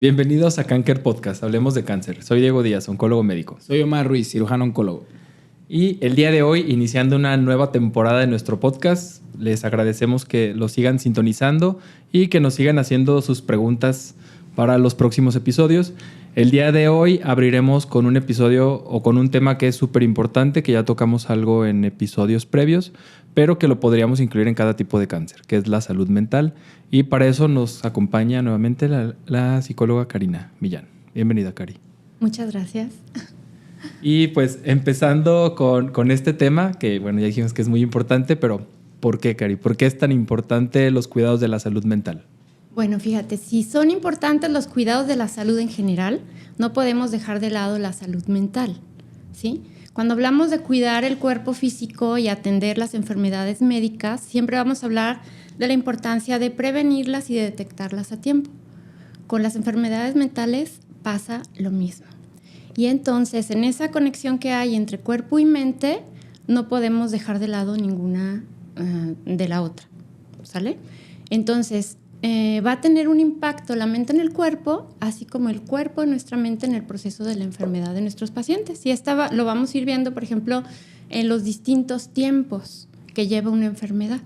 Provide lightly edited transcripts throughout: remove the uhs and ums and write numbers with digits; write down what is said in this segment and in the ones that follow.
Bienvenidos a Canker Podcast, hablemos de cáncer. Soy Diego Díaz, oncólogo médico. Soy Omar Ruiz, cirujano oncólogo. Y el día de hoy, iniciando una nueva temporada de nuestro podcast, les agradecemos que lo sigan sintonizando y que nos sigan haciendo sus preguntas para los próximos episodios. El día de hoy abriremos con un episodio o con un tema que es súper importante, que ya tocamos algo en episodios previos, pero que lo podríamos incluir en cada tipo de cáncer, que es la salud mental. Y para eso nos acompaña nuevamente la psicóloga Karina Millán. Bienvenida, Cari. Muchas gracias. Y pues empezando con este tema, que bueno, ya dijimos que es muy importante, pero ¿por qué, Cari? ¿Por qué es tan importante los cuidados de la salud mental? Bueno, fíjate, si son importantes los cuidados de la salud en general, no podemos dejar de lado la salud mental, ¿sí? Cuando hablamos de cuidar el cuerpo físico y atender las enfermedades médicas, siempre vamos a hablar de la importancia de prevenirlas y de detectarlas a tiempo. Con las enfermedades mentales pasa lo mismo. Y entonces, en esa conexión que hay entre cuerpo y mente, no podemos dejar de lado ninguna de la otra, ¿sale? Entonces, va a tener un impacto la mente en el cuerpo, así como el cuerpo en nuestra mente en el proceso de la enfermedad de nuestros pacientes. Y lo vamos a ir viendo, por ejemplo, en los distintos tiempos que lleva una enfermedad.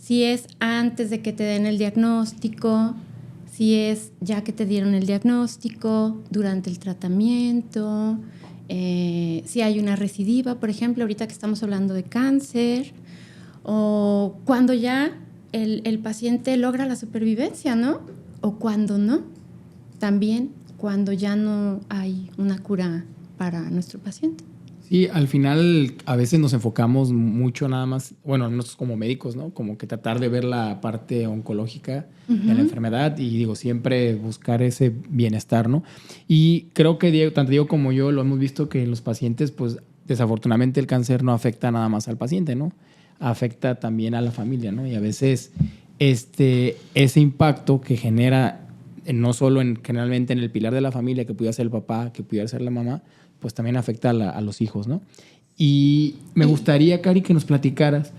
Si es antes de que te den el diagnóstico, si es ya que te dieron el diagnóstico, durante el tratamiento, si hay una recidiva, por ejemplo, ahorita que estamos hablando de cáncer, o cuando ya el paciente logra la supervivencia, ¿no? O cuando no, también cuando ya no hay una cura para nuestro paciente. Sí, al final a veces nos enfocamos mucho nada más, bueno, nosotros como médicos, ¿no? Como que tratar de ver la parte oncológica de la enfermedad y digo, siempre buscar ese bienestar, ¿no? Y creo que Diego, tanto Diego como yo lo hemos visto que en los pacientes, pues desafortunadamente el cáncer no afecta nada más al paciente, ¿no? Afecta también a la familia, ¿no? Y a veces ese impacto que genera, no solo generalmente en el pilar de la familia, que pudiera ser el papá, que pudiera ser la mamá, pues también afecta a los hijos, ¿no? Y me gustaría, Cari, que nos platicaras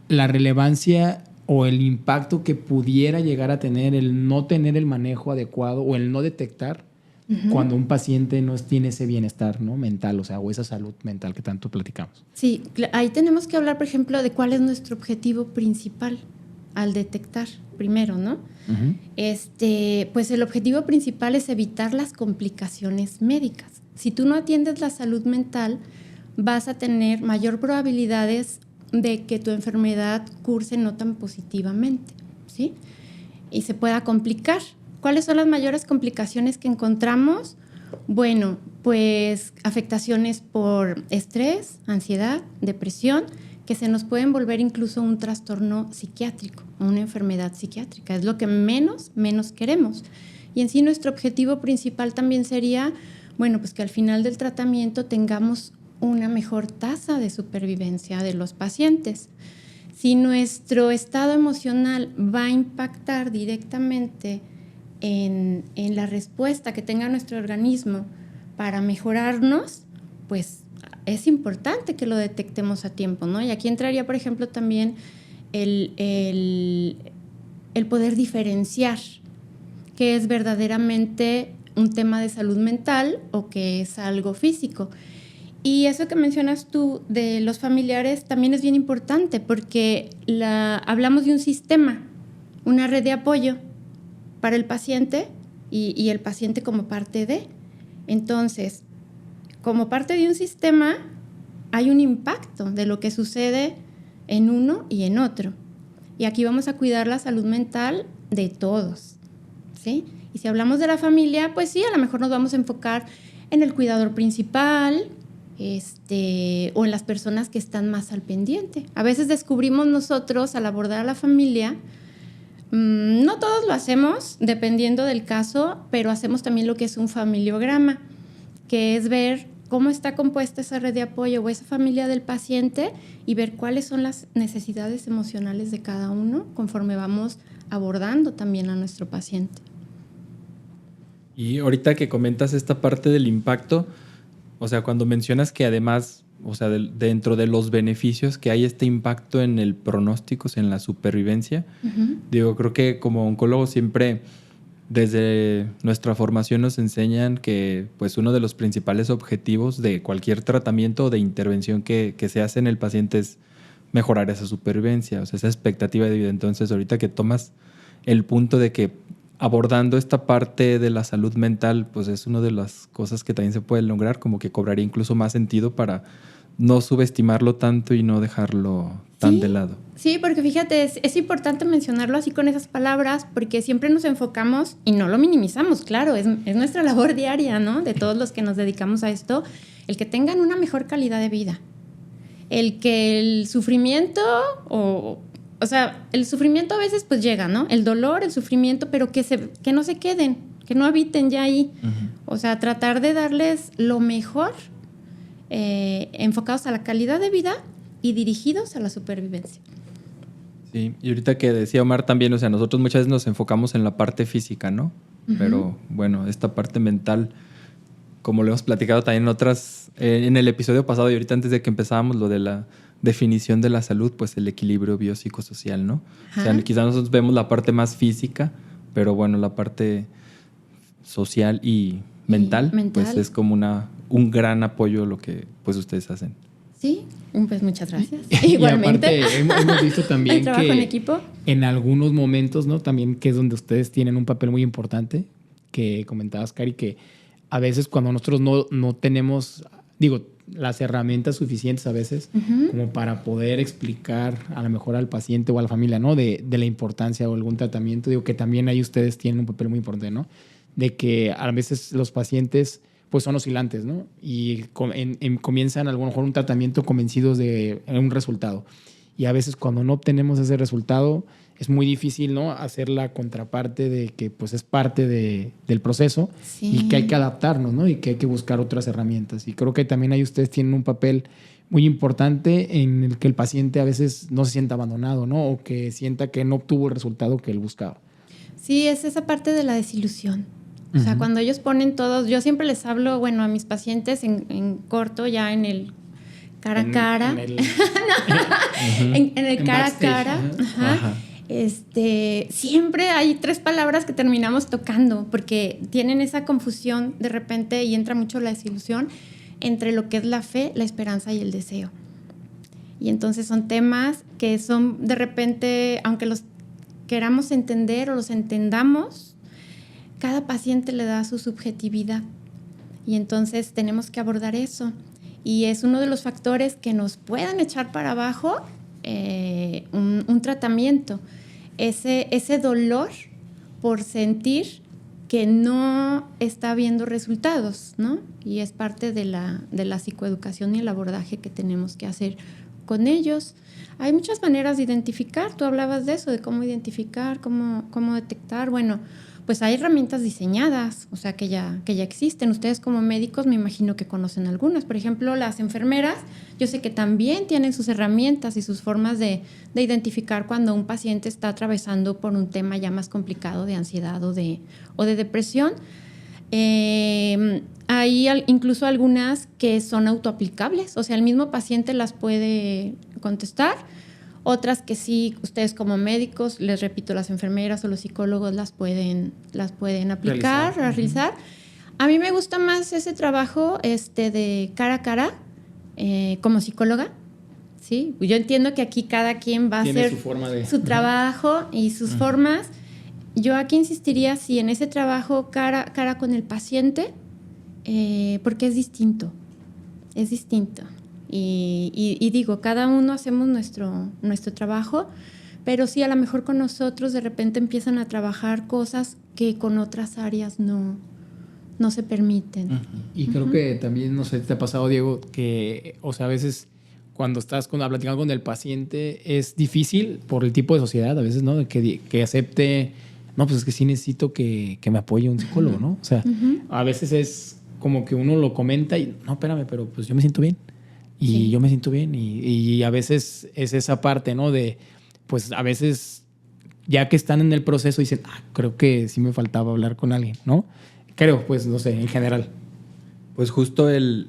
la relevancia o el impacto que pudiera llegar a tener el no tener el manejo adecuado o el no detectar cuando un paciente no tiene ese bienestar, ¿no? Mental, o sea, o esa salud mental que tanto platicamos. Sí, ahí tenemos que hablar, por ejemplo, de cuál es nuestro objetivo principal al detectar primero, ¿no? Pues el objetivo principal es evitar las complicaciones médicas. Si tú no atiendes la salud mental, vas a tener mayor probabilidades de que tu enfermedad curse no tan positivamente, ¿sí? Y se pueda complicar. ¿Cuáles son las mayores complicaciones que encontramos? Bueno, pues afectaciones por estrés, ansiedad, depresión, que se nos pueden volver incluso un trastorno psiquiátrico, una enfermedad psiquiátrica. Es lo que menos queremos. Y en sí nuestro objetivo principal también sería, bueno, pues que al final del tratamiento tengamos una mejor tasa de supervivencia de los pacientes. Si nuestro estado emocional va a impactar directamente en la respuesta que tenga nuestro organismo para mejorarnos, pues es importante que lo detectemos a tiempo, ¿no? Y aquí entraría, por ejemplo, también el poder diferenciar qué es verdaderamente un tema de salud mental o qué es algo físico. Y eso que mencionas tú de los familiares también es bien importante porque hablamos de un sistema, una red de apoyo para el paciente y el paciente como parte de. Entonces, como parte de un sistema, hay un impacto de lo que sucede en uno y en otro. Y aquí vamos a cuidar la salud mental de todos, ¿sí? Y si hablamos de la familia, pues sí, a lo mejor nos vamos a enfocar en el cuidador principal, o en las personas que están más al pendiente. A veces descubrimos nosotros, al abordar a la familia, no todos lo hacemos, dependiendo del caso, pero hacemos también lo que es un familiograma, que es ver cómo está compuesta esa red de apoyo o esa familia del paciente y ver cuáles son las necesidades emocionales de cada uno conforme vamos abordando también a nuestro paciente. Y ahorita que comentas esta parte del impacto, o sea, cuando mencionas que además, o sea, dentro de los beneficios que hay este impacto en el pronóstico, en la supervivencia, digo, creo que como oncólogo siempre desde nuestra formación nos enseñan que pues uno de los principales objetivos de cualquier tratamiento o de intervención que se hace en el paciente es mejorar esa supervivencia, o sea, esa expectativa de vida. Entonces, ahorita que tomas el punto de que abordando esta parte de la salud mental, pues es una de las cosas que también se puede lograr, como que cobraría incluso más sentido para no subestimarlo tanto y no dejarlo tan de lado. Sí, porque fíjate, es importante mencionarlo así con esas palabras, porque siempre nos enfocamos y no lo minimizamos, claro, es nuestra labor diaria, ¿no? De todos los que nos dedicamos a esto, el que tengan una mejor calidad de vida. El que el sufrimiento, o sea, el sufrimiento a veces pues llega, ¿no? El dolor, el sufrimiento, pero que no se queden, que no habiten ya ahí. O sea, tratar de darles lo mejor, enfocados a la calidad de vida y dirigidos a la supervivencia. Sí, y ahorita que decía Omar también, o sea, nosotros muchas veces nos enfocamos en la parte física, ¿no? Pero bueno, esta parte mental, como lo hemos platicado también en el episodio pasado y ahorita antes de que empezábamos lo de la definición de la salud, pues el equilibrio biopsicosocial, ¿no? O sea, quizás nosotros vemos la parte más física, pero bueno, la parte social y mental. Pues es como un gran apoyo lo que pues ustedes hacen. Sí, pues muchas gracias. Igualmente. Y aparte, hemos visto también el trabajo en equipo. En algunos momentos, ¿no? También que es donde ustedes tienen un papel muy importante, que comentabas, Cari, que a veces cuando nosotros no tenemos, las herramientas suficientes a veces como para poder explicar a lo mejor al paciente o a la familia, ¿no? De la importancia o algún tratamiento, que también ahí ustedes tienen un papel muy importante, ¿no? De que a veces los pacientes pues son oscilantes, ¿no? Y comienzan a lo mejor un tratamiento convencidos de un resultado. Y a veces cuando no obtenemos ese resultado es muy difícil, ¿no? Hacer la contraparte de que pues es parte del proceso y que hay que adaptarnos, ¿no? Y que hay que buscar otras herramientas. Y creo que también ahí ustedes tienen un papel muy importante en el que el paciente a veces no se sienta abandonado, ¿no? O que sienta que no obtuvo el resultado que él buscaba. Sí, es esa parte de la desilusión. O sea, cuando ellos ponen todos, yo siempre les hablo, bueno, a mis pacientes en corto, ya en el cara a cara. En el cara a cara. Siempre hay 3 palabras que terminamos tocando porque tienen esa confusión de repente y entra mucho la desilusión entre lo que es la fe, la esperanza y el deseo. Y entonces son temas que son de repente, aunque los queramos entender o los entendamos, cada paciente le da su subjetividad y entonces tenemos que abordar eso. Y es uno de los factores que nos puedan echar para abajo un tratamiento. Ese dolor por sentir que no está habiendo resultados, ¿no? Y es parte de la psicoeducación y el abordaje que tenemos que hacer con ellos. Hay muchas maneras de identificar. Tú hablabas de eso, de cómo identificar, cómo detectar. Bueno, pues hay herramientas diseñadas, o sea, que ya existen. Ustedes como médicos me imagino que conocen algunas. Por ejemplo, las enfermeras, yo sé que también tienen sus herramientas y sus formas de identificar cuando un paciente está atravesando por un tema ya más complicado de ansiedad o de depresión. Hay incluso algunas que son autoaplicables, o sea, el mismo paciente las puede contestar. Otras que sí, ustedes como médicos, les repito, las enfermeras o los psicólogos las pueden aplicar, realizar. A mí me gusta más ese trabajo de cara a cara como psicóloga. ¿Sí? Yo entiendo que aquí cada quien va a hacer su trabajo y sus formas. Yo aquí insistiría si en ese trabajo cara a cara con el paciente, porque es distinto. Es distinto. Y digo, cada uno hacemos nuestro trabajo, pero sí, a lo mejor con nosotros de repente empiezan a trabajar cosas que con otras áreas no se permiten. Y creo que también, no sé, te ha pasado, Diego, que, o sea, a veces cuando estás platicando con el paciente es difícil por el tipo de sociedad, a veces, ¿no? Que acepte, no, pues es que sí necesito que me apoye un psicólogo, ¿no? O sea, a veces es como que uno lo comenta y, no, espérame, pero pues yo me siento bien. Y yo me siento bien y a veces es esa parte, ¿no? De, pues a veces ya que están en el proceso dicen, creo que sí me faltaba hablar con alguien, ¿no? Creo, pues no sé, en general. Pues justo el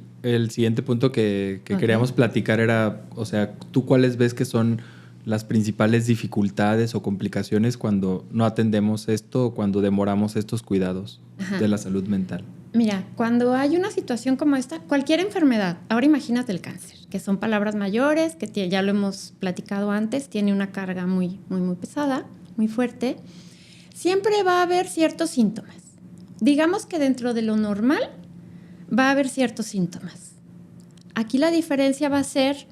siguiente punto que queríamos platicar era, o sea, ¿tú cuáles ves que son las principales dificultades o complicaciones cuando no atendemos esto o cuando demoramos estos cuidados de la salud mental? Mira, cuando hay una situación como esta, cualquier enfermedad, ahora imagínate el cáncer, que son palabras mayores, que ya lo hemos platicado antes, tiene una carga muy, muy, muy pesada, muy fuerte, siempre va a haber ciertos síntomas. Digamos que dentro de lo normal va a haber ciertos síntomas. Aquí la diferencia va a ser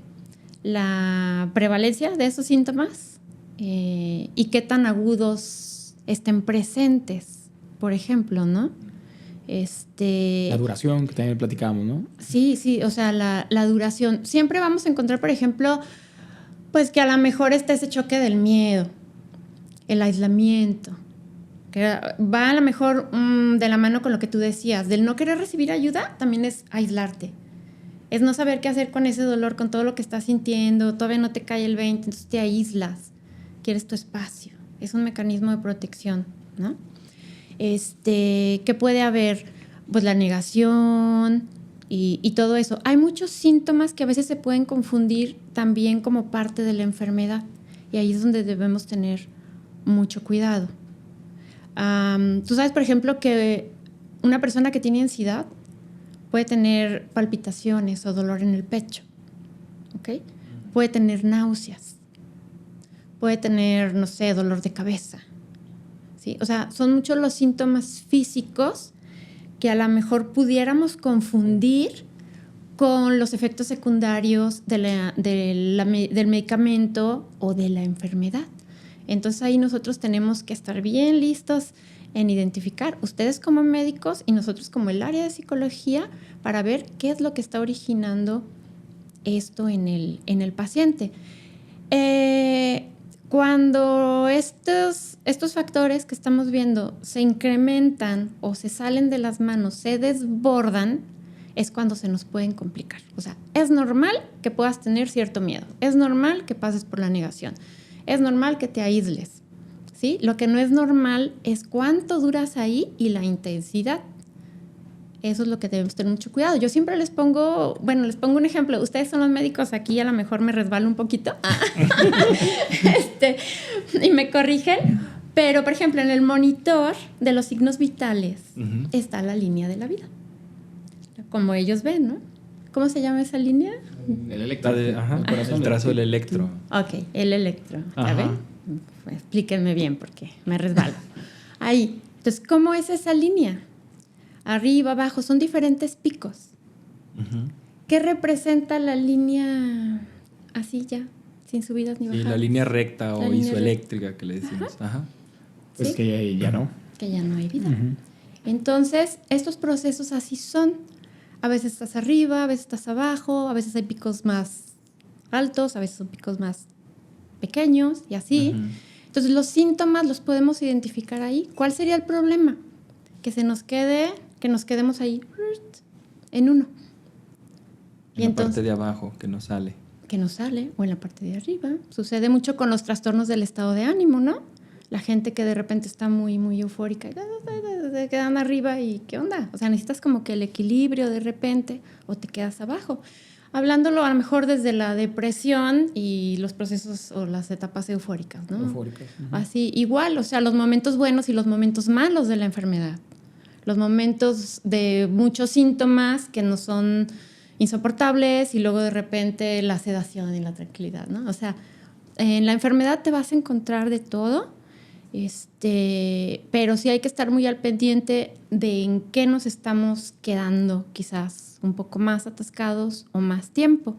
la prevalencia de esos síntomas y qué tan agudos estén presentes, por ejemplo, ¿no? La duración que también platicábamos, ¿no? Sí, o sea, la duración. Siempre vamos a encontrar, por ejemplo, pues que a lo mejor está ese choque del miedo, el aislamiento, que va a lo mejor de la mano con lo que tú decías, del no querer recibir ayuda, también es aislarte. Es no saber qué hacer con ese dolor, con todo lo que estás sintiendo, todavía no te cae el 20, entonces te aíslas, quieres tu espacio. Es un mecanismo de protección, ¿no? ¿Qué puede haber? Pues la negación y todo eso. Hay muchos síntomas que a veces se pueden confundir también como parte de la enfermedad y ahí es donde debemos tener mucho cuidado. Tú sabes, por ejemplo, que una persona que tiene ansiedad puede tener palpitaciones o dolor en el pecho, ¿ok? Puede tener náuseas, puede tener, no sé, dolor de cabeza, ¿sí? O sea, son muchos los síntomas físicos que a lo mejor pudiéramos confundir con los efectos secundarios del medicamento o de la enfermedad. Entonces ahí nosotros tenemos que estar bien listos en identificar, ustedes como médicos y nosotros como el área de psicología, para ver qué es lo que está originando esto en el paciente. Cuando estos factores que estamos viendo se incrementan o se salen de las manos, se desbordan, es cuando se nos pueden complicar. O sea, es normal que puedas tener cierto miedo, es normal que pases por la negación, es normal que te aísles, ¿sí? Lo que no es normal es cuánto duras ahí y la intensidad. Eso es lo que debemos tener mucho cuidado. Yo siempre les pongo un ejemplo. Ustedes son los médicos, aquí a lo mejor me resbalo un poquito y me corrigen. Pero, por ejemplo, en el monitor de los signos vitales está la línea de la vida. Como ellos ven, ¿no? ¿Cómo se llama esa línea? El electro. El trazo del electro. Ok, el electro. ¿Ya ven? Pues, explíquenme bien porque me resbalo. Ahí. Entonces, ¿cómo es esa línea? Arriba, abajo, son diferentes picos. ¿Qué representa la línea así ya, sin subidas ni bajadas? Y la línea recta o isoeléctrica que le decimos. Pues ¿sí? que ya no. Que ya no hay vida. Entonces, estos procesos así son. A veces estás arriba, a veces estás abajo, a veces hay picos más altos, a veces son picos más pequeños y así. Entonces, los síntomas los podemos identificar ahí. ¿Cuál sería el problema? Que nos quedemos ahí en uno. En la parte de abajo, que no sale. Que no sale, o en la parte de arriba. Sucede mucho con los trastornos del estado de ánimo, ¿no? La gente que de repente está muy, muy eufórica y se quedan arriba y ¿qué onda? O sea, necesitas como que el equilibrio de repente o te quedas abajo. Hablándolo a lo mejor desde la depresión y los procesos o las etapas eufóricas, ¿no? Eufóricas. Así, igual, o sea, los momentos buenos y los momentos malos de la enfermedad. Los momentos de muchos síntomas que no son insoportables y luego de repente la sedación y la tranquilidad, ¿no? O sea, en la enfermedad te vas a encontrar de todo, pero sí hay que estar muy al pendiente de en qué nos estamos quedando quizás un poco más atascados o más tiempo.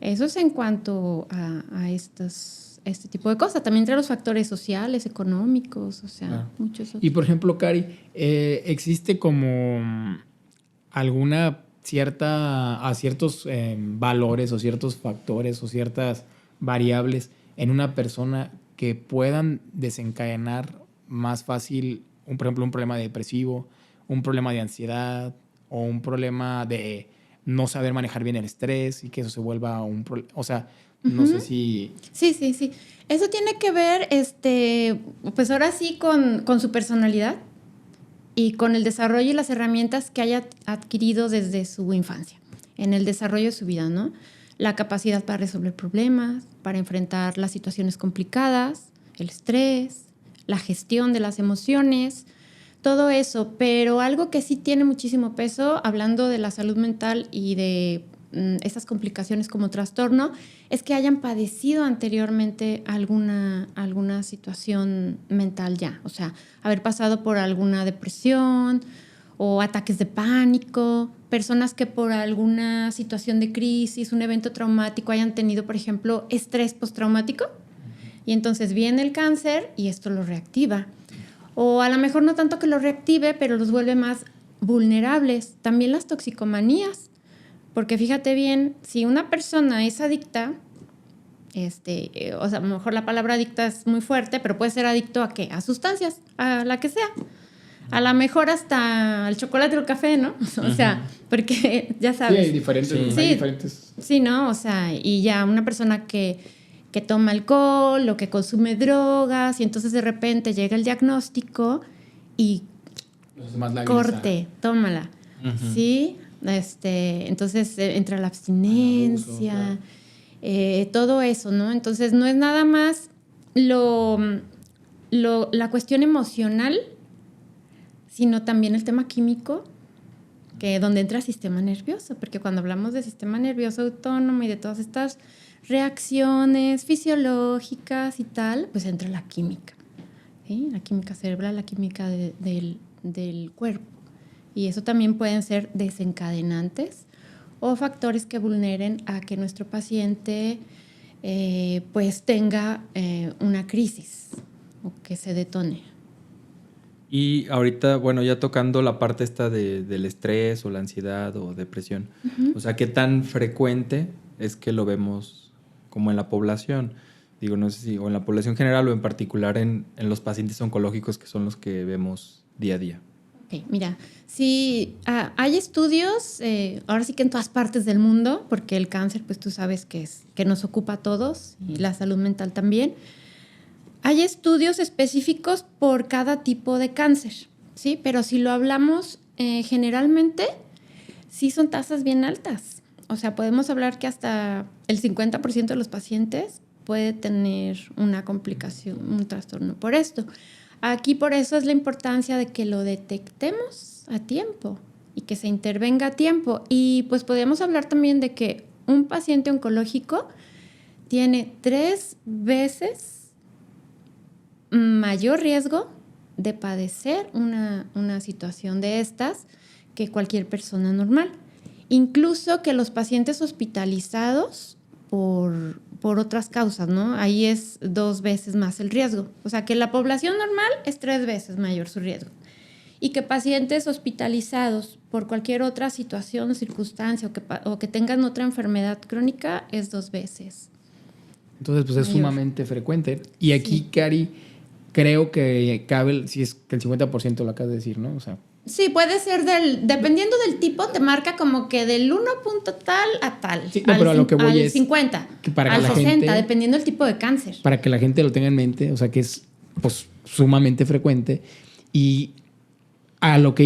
Eso es en cuanto a este tipo de cosas. También entre los factores sociales, económicos, o sea, muchos otros. Y por ejemplo, Cari, ¿existe como alguna ciertos valores o ciertos factores o ciertas variables en una persona que puedan desencadenar más fácil, por ejemplo, un problema depresivo, un problema de ansiedad o un problema de no saber manejar bien el estrés y que eso se vuelva un problema? O sea, no sé si... Sí. Eso tiene que ver, pues ahora sí, con su personalidad y con el desarrollo y las herramientas que haya adquirido desde su infancia, en el desarrollo de su vida, ¿no? la capacidad para resolver problemas, para enfrentar las situaciones complicadas, el estrés, la gestión de las emociones, todo eso. Pero algo que sí tiene muchísimo peso, hablando de la salud mental y de esas complicaciones como trastorno, es que hayan padecido anteriormente alguna situación mental ya. O sea, haber pasado por alguna depresión o ataques de pánico, personas que por alguna situación de crisis, un evento traumático, hayan tenido, por ejemplo, estrés postraumático. Y entonces viene el cáncer y esto lo reactiva. O a lo mejor no tanto que lo reactive, pero los vuelve más vulnerables. También las toxicomanías. Porque fíjate bien, si una persona es adicta, o sea, a lo mejor la palabra adicta es muy fuerte, pero puede ser adicto ¿a qué? A sustancias, a la que sea. A lo mejor hasta el chocolate o el café, ¿no? O sea, porque ya sabes. Sí, hay diferentes. Sí, ¿no? O sea, y ya una persona que toma alcohol o que consume drogas y entonces de repente llega el diagnóstico y corte, tómala. Uh-huh. ¿Sí? Entonces entra la abstinencia, abuso, todo eso, ¿no? Entonces no es nada más la cuestión emocional, sino también el tema químico, que donde entra el sistema nervioso, porque cuando hablamos de sistema nervioso autónomo y de todas estas reacciones fisiológicas y tal, pues entra la química, ¿sí? La química cerebral, la química del cuerpo. Y eso también pueden ser desencadenantes o factores que vulneren a que nuestro paciente pues tenga una crisis o que se detone. Y ahorita, bueno, ya tocando la parte esta del estrés o la ansiedad o depresión, uh-huh. O sea, ¿qué tan frecuente es que lo vemos como en la población? Digo, no sé si o en la población general o en particular en los pacientes oncológicos, que son los que vemos día a día. Mira, sí, hay estudios, ahora sí que en todas partes del mundo, porque el cáncer, pues tú sabes que nos ocupa a todos, y la salud mental también. Hay estudios específicos por cada tipo de cáncer, ¿sí? Pero si lo hablamos generalmente, sí son tasas bien altas. O sea, podemos hablar que hasta el 50% de los pacientes puede tener una complicación, un trastorno por esto. Aquí por eso es la importancia de que lo detectemos a tiempo y que se intervenga a tiempo. Y pues podemos hablar también de que un paciente oncológico tiene 3 veces mayor riesgo de padecer una situación de estas que cualquier persona normal. Incluso que los pacientes hospitalizados por otras causas, ¿no? Ahí es 2 veces más el riesgo. O sea, que la población normal es 3 veces mayor su riesgo. Y que pacientes hospitalizados por cualquier otra situación o circunstancia o que tengan otra enfermedad crónica es 2 veces. Entonces, pues es mayor. Sumamente frecuente. Y aquí, sí. Cari, creo que cabe, si es que el 50% lo acabas de decir, ¿no? O sea... Sí, puede ser dependiendo del tipo, te marca como que del 1 punto tal a tal. Sí, no, pero a lo que voy es 50, que para al que 60, gente, dependiendo del tipo de cáncer. Para que la gente lo tenga en mente, o sea, que es pues sumamente frecuente. Y a lo que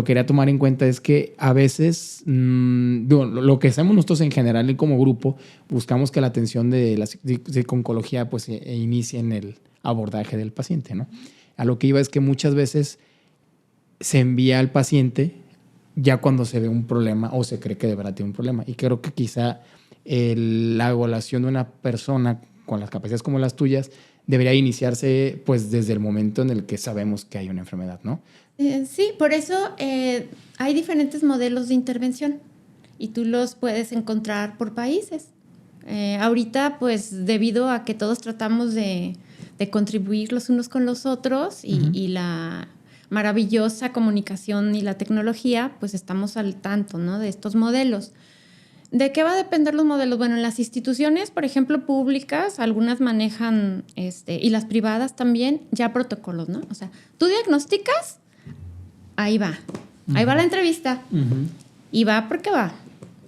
quería tomar en cuenta es que a veces, lo que hacemos nosotros en general y como grupo, buscamos que la atención de la oncología pues inicie en el abordaje del paciente, ¿no? A lo que iba es que muchas veces se envía al paciente ya cuando se ve un problema o se cree que de verdad tiene un problema. Y creo que quizá la evaluación de una persona con las capacidades como las tuyas debería iniciarse pues desde el momento en el que sabemos que hay una enfermedad, ¿no? Sí, por eso hay diferentes modelos de intervención y tú los puedes encontrar por países. Ahorita, pues debido a que todos tratamos de contribuir los unos con los otros y la maravillosa comunicación y la tecnología, pues estamos al tanto, ¿no?, de estos modelos. ¿De qué va a depender los modelos? Bueno, en las instituciones, por ejemplo, públicas, algunas manejan, y las privadas también, ya protocolos, ¿no? O sea, tú diagnosticas, ahí va la entrevista, y va porque va.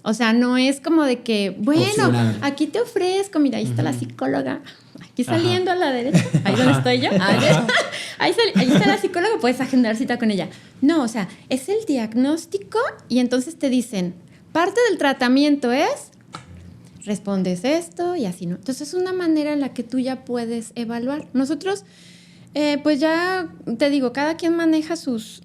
O sea, no es como de que, bueno, opcional. Aquí te ofrezco, mira, ahí está la psicóloga, aquí saliendo a la derecha, ahí donde estoy yo, ahí está la psicóloga, puedes agendar cita con ella. No, o sea, es el diagnóstico y entonces te dicen, parte del tratamiento es respondes esto y así, ¿no? Entonces es una manera en la que tú ya puedes evaluar. Nosotros, pues ya te digo, cada quien maneja sus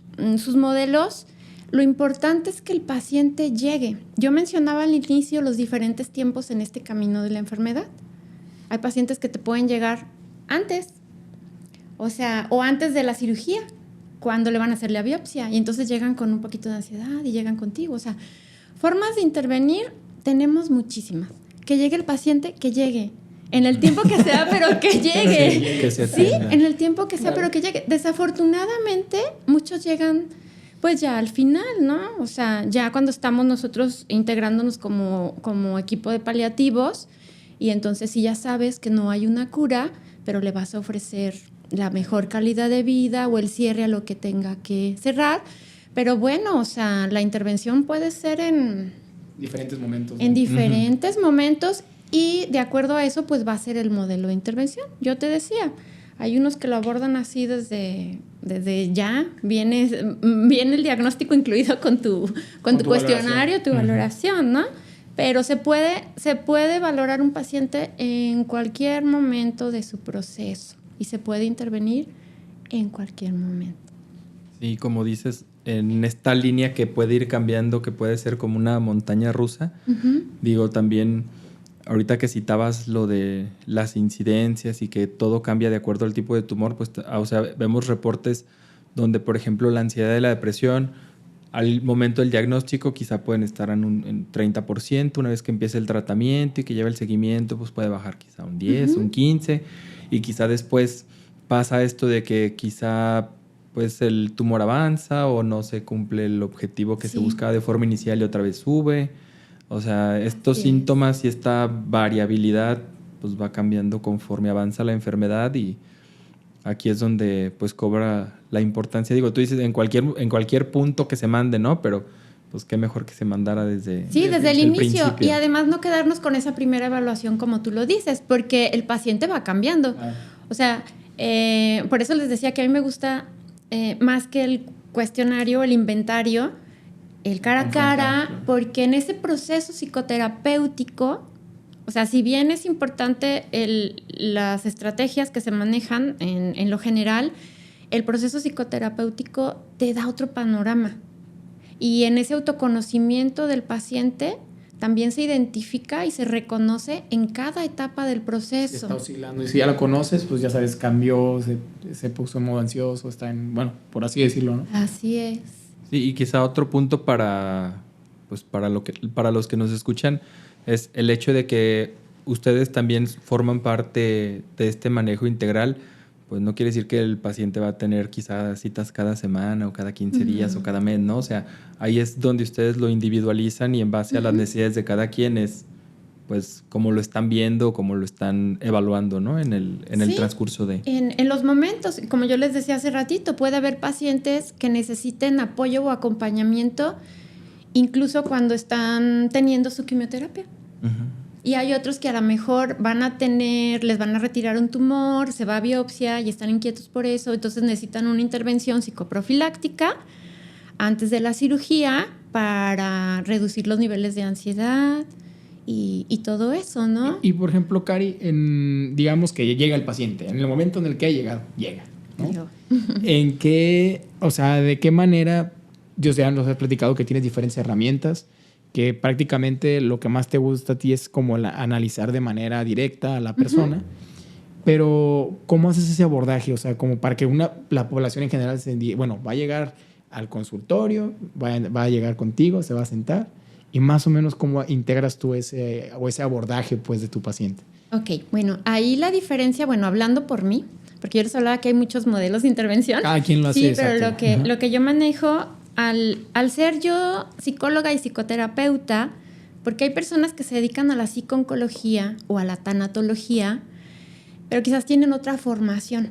modelos. Lo importante es que el paciente llegue. Yo mencionaba al inicio los diferentes tiempos en este camino de la enfermedad. Hay pacientes que te pueden llegar antes, o antes de la cirugía, cuando le van a hacer la biopsia, y entonces llegan con un poquito de ansiedad y llegan contigo. O sea, formas de intervenir tenemos muchísimas. Que llegue el paciente, que llegue. En el tiempo que sea, pero que llegue. Que se Sí, atienda. en el tiempo que sea, pero que llegue. Desafortunadamente, muchos llegan pues ya al final, ¿no? O sea, ya cuando estamos nosotros integrándonos como equipo de paliativos, y entonces sí ya sabes que no hay una cura, pero le vas a ofrecer la mejor calidad de vida o el cierre a lo que tenga que cerrar. Pero bueno, o sea, la intervención puede ser en Diferentes momentos. ¿no? en diferentes momentos, y de acuerdo a eso pues va a ser el modelo de intervención. Yo te decía, hay unos que lo abordan así desde ya, viene el diagnóstico incluido con tu cuestionario, tu valoración, ¿no? Pero se puede valorar un paciente en cualquier momento de su proceso y se puede intervenir en cualquier momento. Sí, como dices, en esta línea que puede ir cambiando, que puede ser como una montaña rusa. Digo, también, ahorita que citabas lo de las incidencias y que todo cambia de acuerdo al tipo de tumor, pues, o sea, vemos reportes donde, por ejemplo, la ansiedad y la depresión, al momento del diagnóstico quizá pueden estar en 30%, una vez que empiece el tratamiento y que lleva el seguimiento, pues puede bajar quizá un 10, un 15%, y quizá después pasa esto de que quizá pues el tumor avanza o no se cumple el objetivo que se buscaba de forma inicial y otra vez sube. O sea, estos síntomas y esta variabilidad pues va cambiando conforme avanza la enfermedad, y aquí es donde pues cobra la importancia. Digo, tú dices en cualquier punto que se mande, ¿no? Pero pues qué mejor que se mandara desde el inicio. principio. Y además no quedarnos con esa primera evaluación como tú lo dices, porque el paciente va cambiando. O sea, por eso les decía que a mí me gusta más que el cuestionario, el inventario, el cara a cara, porque en ese proceso psicoterapéutico, o sea, si bien es importante las estrategias que se manejan en lo general, el proceso psicoterapéutico te da otro panorama. Y en ese autoconocimiento del paciente también se identifica y se reconoce en cada etapa del proceso. Está oscilando. Y si ya lo conoces, pues ya sabes, cambió, se puso en modo ansioso, está bueno, por así decirlo, ¿no? Así es. Sí, y quizá otro punto para los que nos escuchan es el hecho de que ustedes también forman parte de este manejo integral. Pues no quiere decir que el paciente va a tener quizás citas cada semana o cada 15 días o cada mes, ¿no? O sea, ahí es donde ustedes lo individualizan y en base a las necesidades de cada quien es, pues, cómo lo están viendo, cómo lo están evaluando, ¿no? En el transcurso de... En los momentos, como yo les decía hace ratito, puede haber pacientes que necesiten apoyo o acompañamiento incluso cuando están teniendo su quimioterapia. Y hay otros que a lo mejor les van a retirar un tumor, se va a biopsia y están inquietos por eso, entonces necesitan una intervención psicoprofiláctica antes de la cirugía para reducir los niveles de ansiedad y todo eso, ¿no? Y por ejemplo, Cari, digamos que llega el paciente, en el momento en el que ha llegado, llega, ¿no? ¿En qué, o sea, de qué manera, yo ya nos has platicado que tienes diferentes herramientas, que prácticamente lo que más te gusta a ti es como analizar de manera directa a la persona, pero ¿cómo haces ese abordaje? O sea, como para que la población en general va a llegar al consultorio, va a llegar contigo, se va a sentar, y más o menos cómo integras tú ese abordaje pues de tu paciente. Ok, bueno, ahí la diferencia, hablando por mí, porque yo les hablaba que hay muchos modelos de intervención. Cada quien lo hace. Sí, pero lo que yo manejo, al ser yo psicóloga y psicoterapeuta, porque hay personas que se dedican a la psico-oncología o a la tanatología, pero quizás tienen otra formación,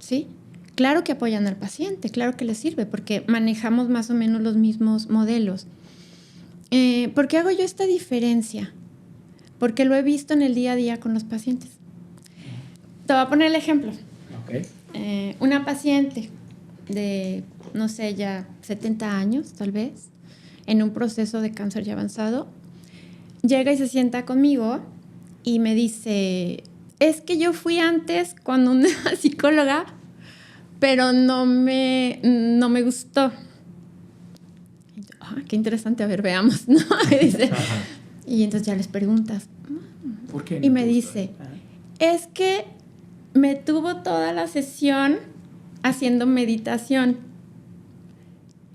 ¿sí? Claro que apoyan al paciente, claro que les sirve, porque manejamos más o menos los mismos modelos. ¿Por qué hago yo esta diferencia? Porque lo he visto en el día a día con los pacientes. Te voy a poner el ejemplo. Okay. Una paciente de, no sé, ya 70 años tal vez, en un proceso de cáncer ya avanzado, llega y se sienta conmigo y me dice, es que yo fui antes con una psicóloga, pero no me gustó. Qué interesante, a ver, veamos, ¿no? Dice, y entonces ya les preguntas, ¿por qué? Y me dice, es que me tuvo toda la sesión haciendo meditación.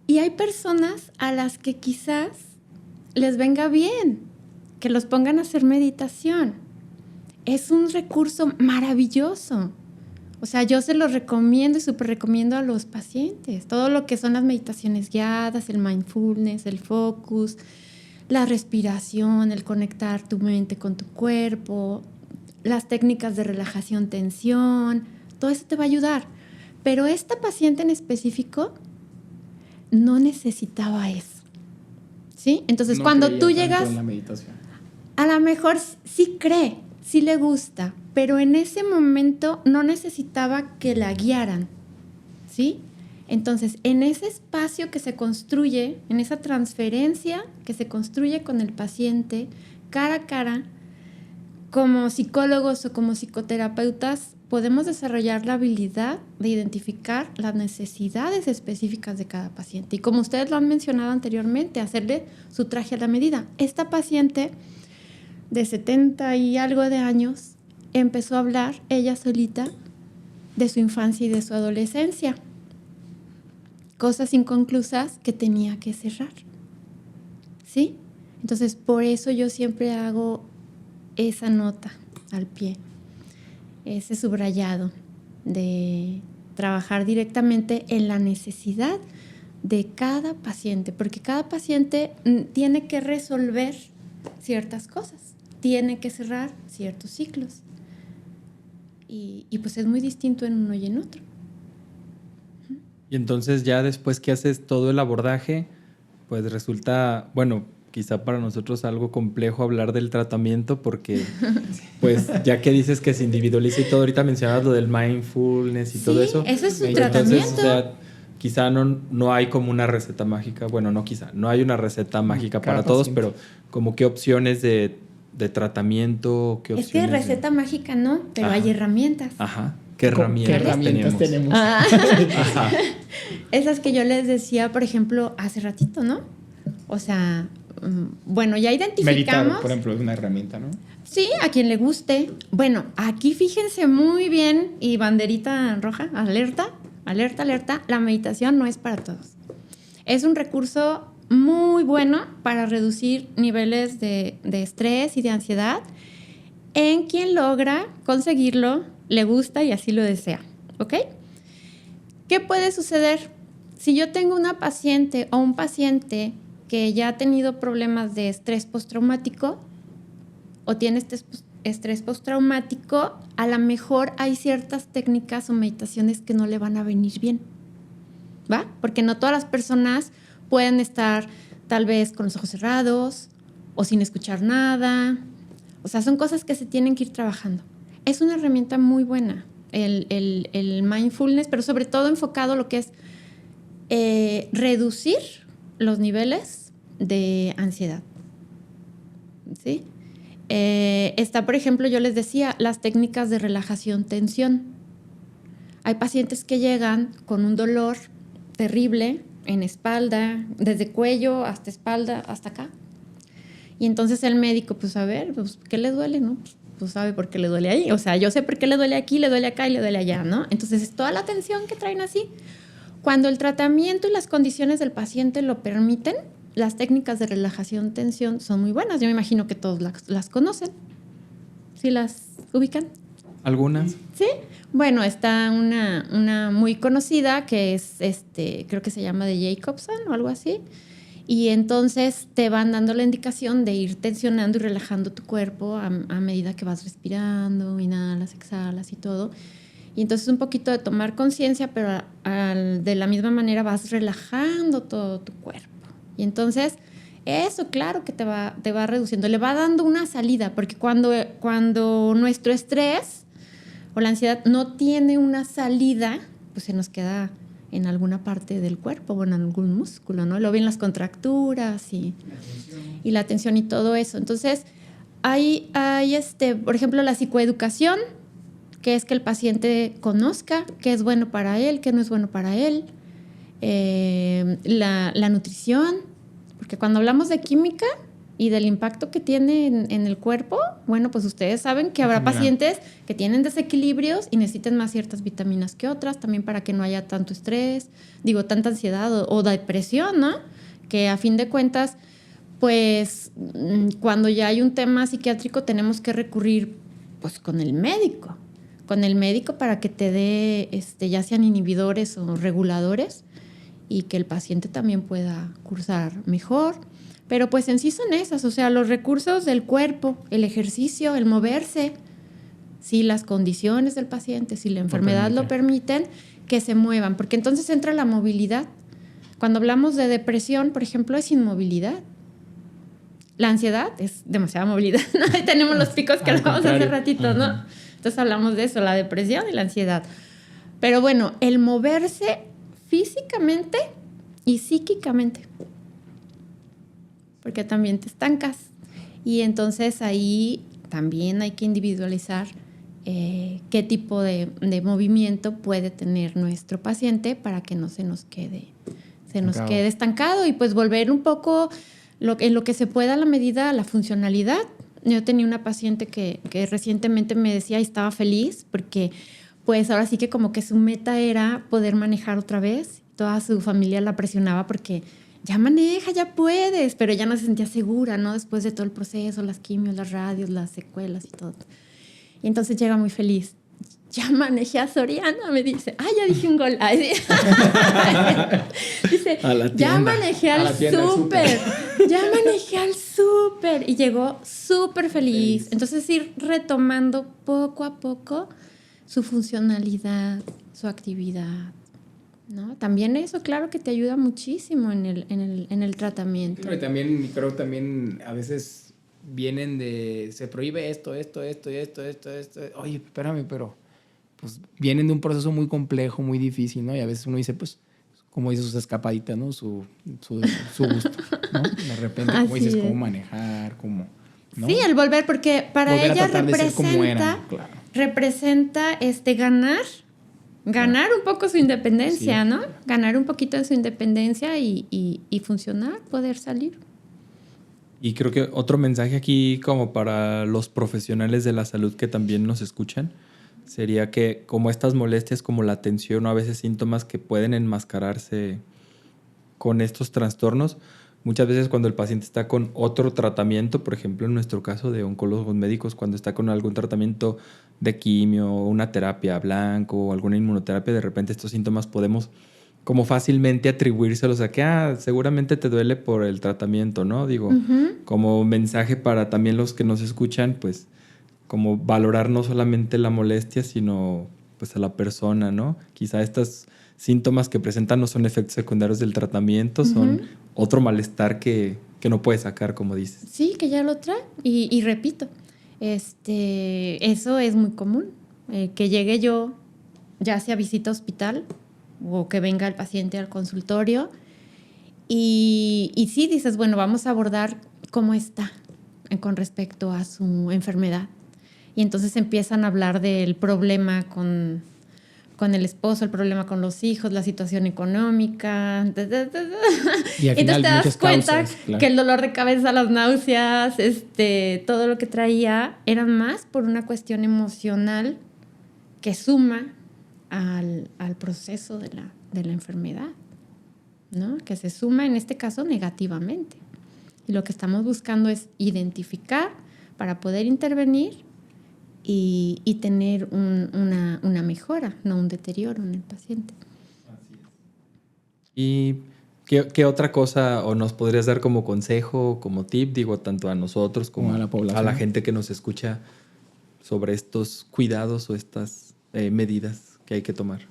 Y hay personas a las que quizás les venga bien que los pongan a hacer meditación. Es un recurso maravilloso. O sea, yo se los recomiendo y súper recomiendo a los pacientes. Todo lo que son las meditaciones guiadas, el mindfulness, el focus, la respiración, el conectar tu mente con tu cuerpo, las técnicas de relajación, tensión, todo eso te va a ayudar. Pero esta paciente en específico no necesitaba eso. ¿Sí? Entonces, No cuando creía tú tanto llegas, en la meditación. a lo mejor sí cree, sí le gusta, pero en ese momento no necesitaba que la guiaran, ¿sí? Entonces, en ese espacio que se construye, en esa transferencia que se construye con el paciente, cara a cara, como psicólogos o como psicoterapeutas, podemos desarrollar la habilidad de identificar las necesidades específicas de cada paciente. Y como ustedes lo han mencionado anteriormente, hacerle su traje a la medida. Esta paciente de 70 y algo de años empezó a hablar ella solita de su infancia y de su adolescencia. Cosas inconclusas que tenía que cerrar. ¿Sí? Entonces, por eso yo siempre hago esa nota al pie, ese subrayado de trabajar directamente en la necesidad de cada paciente, porque cada paciente tiene que resolver ciertas cosas, tiene que cerrar ciertos ciclos. Y pues es muy distinto en uno y en otro. Y entonces ya después que haces todo el abordaje, pues resulta, bueno, quizá para nosotros algo complejo hablar del tratamiento porque, pues, ya que dices que se individualiza y todo, ahorita mencionabas lo del mindfulness y todo eso. Eso es su Entonces, tratamiento. o sea, quizá no hay como una receta mágica. Bueno, no quizá, no hay una receta mágica para todos, pero como qué opciones de tratamiento, qué opciones. Es que receta mágica no, pero Ajá. hay herramientas. Ajá. ¿Qué herramientas tenemos? Ajá. Esas que yo les decía, por ejemplo, hace ratito, ¿no? O sea, bueno, ya identificamos. Meditar, por ejemplo, es una herramienta, ¿no? Sí, a quien le guste. Bueno, aquí fíjense muy bien y banderita roja, alerta, alerta, alerta, la meditación no es para todos. Es un recurso muy bueno para reducir niveles de estrés y de ansiedad en quien logra conseguirlo, le gusta y así lo desea, ¿ok? ¿Qué puede suceder? Si yo tengo una paciente o un paciente que ya ha tenido problemas de estrés postraumático o tiene estrés postraumático, a lo mejor hay ciertas técnicas o meditaciones que no le van a venir bien, ¿va? Porque no todas las personas pueden estar tal vez con los ojos cerrados o sin escuchar nada. O sea, son cosas que se tienen que ir trabajando. Es una herramienta muy buena, el mindfulness, pero sobre todo enfocado a lo que es reducir los niveles de ansiedad. ¿Sí? Está, por ejemplo, yo les decía, las técnicas de relajación, tensión. Hay pacientes que llegan con un dolor terrible en espalda, desde cuello hasta espalda, hasta acá. Y entonces el médico, pues a ver, pues, ¿qué le duele, no? Pues sabe por qué le duele ahí. O sea, yo sé por qué le duele aquí, le duele acá y le duele allá, ¿no? Entonces es toda la tensión que traen así. Cuando el tratamiento y las condiciones del paciente lo permiten, las técnicas de relajación, tensión son muy buenas. Yo me imagino que todos las conocen. ¿Sí las ubican? ¿Algunas? Sí. Bueno, está una muy conocida que es, creo que se llama de Jacobson o algo así. Y entonces te van dando la indicación de ir tensionando y relajando tu cuerpo a medida que vas respirando, inhalas, exhalas y todo. Y entonces un poquito de tomar conciencia, pero de la misma manera vas relajando todo tu cuerpo. Y entonces eso, claro que te va reduciendo, le va dando una salida, porque cuando nuestro estrés o la ansiedad no tiene una salida, pues se nos queda en alguna parte del cuerpo o en algún músculo, ¿no? Lo ven las contracturas y la tensión y todo eso. Entonces, hay por ejemplo, la psicoeducación, que es que el paciente conozca qué es bueno para él, qué no es bueno para él. La nutrición, porque cuando hablamos de química y del impacto que tiene en el cuerpo, bueno, pues ustedes saben que habrá pacientes que tienen desequilibrios y necesitan más ciertas vitaminas que otras, también para que no haya tanto estrés, tanta ansiedad o depresión, ¿no? Que a fin de cuentas, pues cuando ya hay un tema psiquiátrico tenemos que recurrir pues con el médico para que te dé, ya sean inhibidores o reguladores, y que el paciente también pueda cursar mejor. Pero pues en sí son esas, o sea, los recursos del cuerpo, el ejercicio, el moverse, si las condiciones del paciente, si la enfermedad lo permiten, que se muevan, porque entonces entra la movilidad. Cuando hablamos de depresión, por ejemplo, es inmovilidad. La ansiedad es demasiada movilidad, ¿no? Ahí tenemos los picos que hablábamos hace ratito, ¿no? Entonces hablamos de eso, la depresión y la ansiedad. Pero bueno, el moverse físicamente y psíquicamente, porque también te estancas. Y entonces ahí también hay que individualizar qué tipo de movimiento puede tener nuestro paciente para que no se nos quede estancado, y pues volver un poco en lo que se pueda a la medida a la funcionalidad. Yo tenía una paciente que recientemente me decía y estaba feliz porque pues ahora sí que como que su meta era poder manejar otra vez. Toda su familia la presionaba porque ya maneja, ya puedes, pero ella no se sentía segura, ¿no? Después de todo el proceso, las quimios, las radios, las secuelas y todo. Y entonces llega muy feliz. Ya manejé a Soriana, me dice. Ya dije un gol. Dice, ya manejé al súper. Ya manejé al súper. Y llegó súper feliz. Entonces ir retomando poco a poco su funcionalidad, su actividad, ¿no? También eso, claro que te ayuda muchísimo en el tratamiento. Pero también, creo también a veces vienen se prohíbe esto. Oye, espérame, pero pues vienen de un proceso muy complejo, muy difícil, ¿no? Y a veces uno dice, pues, como dice, sus escapaditas, ¿no? Su gusto, ¿no? De repente, como dices, cómo manejar, cómo, ¿no? Sí, el volver, porque para volver ella representa ganar un poco su independencia, ¿no? Ganar un poquito de su independencia y funcionar, poder salir. Y creo que otro mensaje aquí como para los profesionales de la salud que también nos escuchan sería que como estas molestias como la tensión o a veces síntomas que pueden enmascararse con estos trastornos, muchas veces cuando el paciente está con otro tratamiento, por ejemplo en nuestro caso de oncólogos médicos, cuando está con algún tratamiento de quimio, una terapia blanco o alguna inmunoterapia, de repente estos síntomas podemos como fácilmente atribuírselos a que seguramente te duele por el tratamiento, ¿no? Digo, como mensaje para también los que nos escuchan, pues como valorar no solamente la molestia, sino pues a la persona, ¿no? Quizá estos síntomas que presentan no son efectos secundarios del tratamiento, son otro malestar que no puede sacar, como dices. Sí, que ya lo trae. Y repito, eso es muy común. Que llegue yo, ya sea visita a hospital o que venga el paciente al consultorio y sí dices, bueno, vamos a abordar cómo está con respecto a su enfermedad. Y entonces empiezan a hablar del problema con el esposo, el problema con los hijos, la situación económica. Y al final, entonces te das cuenta causas, claro, que el dolor de cabeza, las náuseas, todo lo que traía era más por una cuestión emocional que suma al proceso de la enfermedad, ¿no? Que se suma en este caso negativamente. Y lo que estamos buscando es identificar para poder intervenir y tener una mejora, no un deterioro en el paciente. Así es. ¿Y qué otra cosa o nos podrías dar como consejo, como tip, digo, tanto a nosotros como a la población, a la gente que nos escucha sobre estos cuidados o estas medidas que hay que tomar?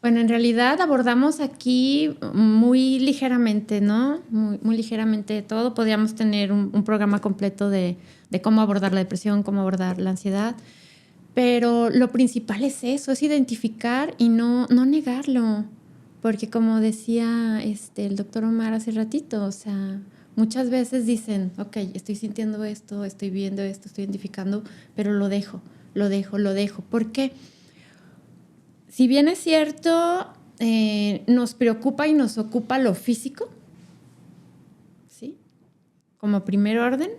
Bueno, en realidad abordamos aquí muy ligeramente, ¿no? Muy ligeramente todo. Podríamos tener un programa completo de cómo abordar la depresión, cómo abordar la ansiedad. Pero lo principal es eso, es identificar y no negarlo. Porque como decía el doctor Omar hace ratito, o sea, muchas veces dicen, ok, estoy sintiendo esto, estoy viendo esto, estoy identificando, pero lo dejo. ¿Por qué? Si bien es cierto, nos preocupa y nos ocupa lo físico, ¿sí? Como primer orden,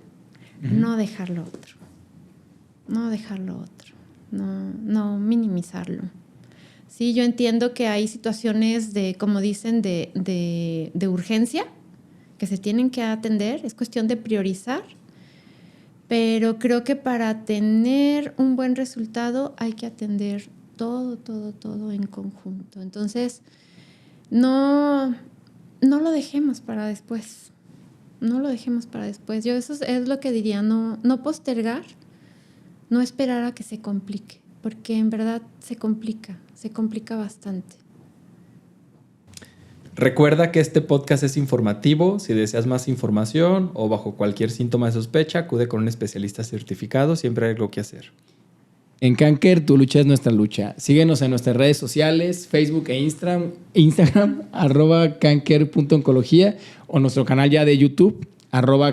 no dejar lo otro. No minimizarlo. Sí, yo entiendo que hay situaciones como dicen, de urgencia que se tienen que atender. Es cuestión de priorizar. Pero creo que para tener un buen resultado hay que atender todo en conjunto. Entonces, no lo dejemos para después. Yo eso es lo que diría, no postergar, no esperar a que se complique, porque en verdad se complica bastante. Recuerda que este podcast es informativo. Si deseas más información o bajo cualquier síntoma de sospecha, acude con un especialista certificado. Siempre hay algo que hacer. En Canker, tu lucha es nuestra lucha. Síguenos en nuestras redes sociales, Facebook e Instagram @canker.oncología, o nuestro canal ya de YouTube,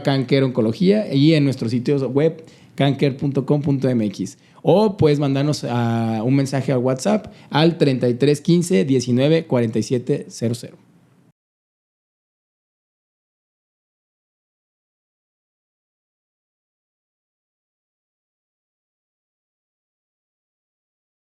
@cankeroncología, y en nuestro sitio web canker.com.mx. O puedes mandarnos un mensaje al WhatsApp al 33 15 19 47 00.